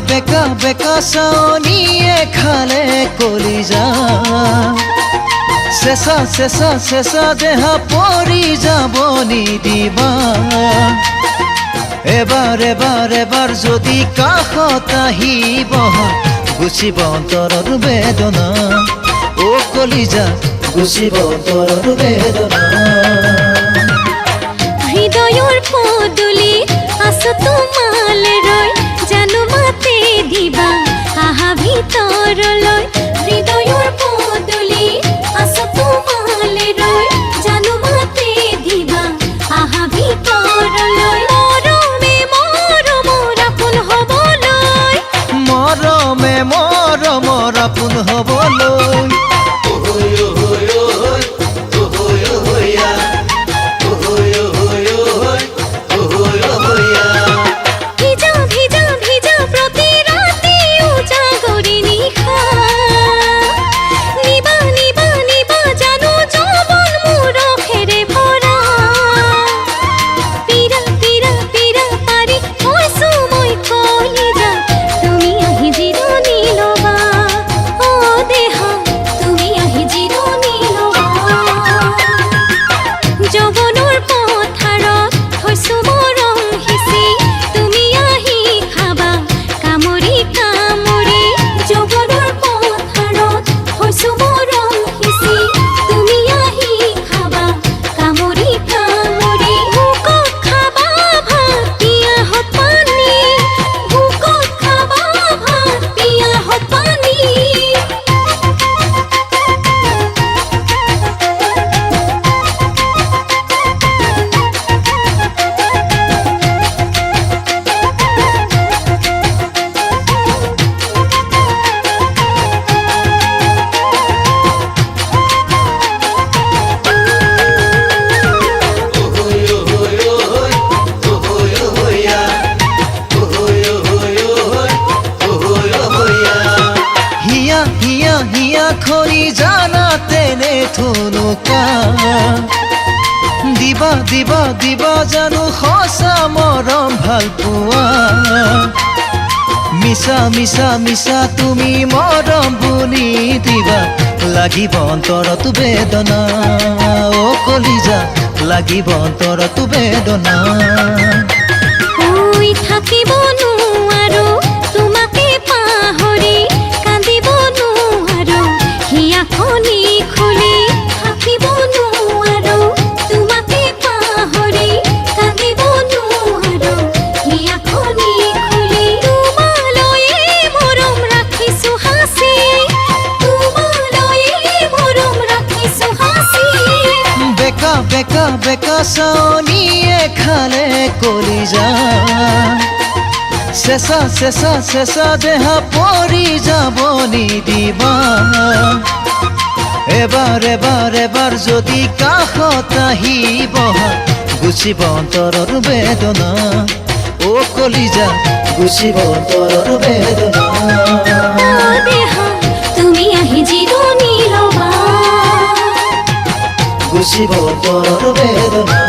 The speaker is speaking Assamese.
বেকা বেকা চাৱনিয়ে খালে কলিজা চেঁচা চেঁচা চেঁচা দেহা পৰি যাব নিদিবা এবাৰ এবাৰ এবাৰ যদি কাষত আহি বহা গুচিব অন্তৰৰ বেদনা ও কলিজা গুচিব অন্তৰৰ বেদনা হৃদয়ৰ পদূলি আছো তোমালে ৰৈ জানো মাতে দিবা আহা ভিতৰলৈ হৃদয়ৰ পদূলি আছো তোমালে ৰৈ জানো মাতে দিবা আহা ভিতৰলৈ মৰমে মৰমৰ আপোন হ'বলৈ মৰমে মৰমৰ আপোন হ'বলৈ খৰি জানা তেনে থুনুকা দিবা দিবা দিবা জানো সঁচা মৰম ভাল পোৱা মিছা মিছা মিছা তুমি মৰম বুলি দিবা লাগিব অন্তৰত বেদনা ও কলিজা লাগিব অন্তৰত বেদনা ঐ থাকিব নোৱাৰো তোমাকে পাহৰি কান্দিব নোৱাৰো হিয়াখনি খুলি থাকিব নোৱাৰো তোমাকে পাহৰি কান্দিব নোৱাৰো হিয়াখনি খুলি তোমালৈয়ে মৰম ৰাখিছো সাঁচি তোমালৈয়ে মৰম ৰাখিছো সাঁচি বেকা বেকা বেকা চাৱনিয়ে খালে কলিজা চেঁচা চেঁচা চেঁচা দেহা পৰি যাব নিদিবা এবাৰ এবাৰ এবাৰ যদি কাষত আহি বহা গুচিব অন্তৰৰ বেদনা ও কলিজা গুচিব অন্তৰৰ বেদনা দেহা তুমি আহি জিৰণি ল'বা গুচিব অন্তৰৰ বেদনা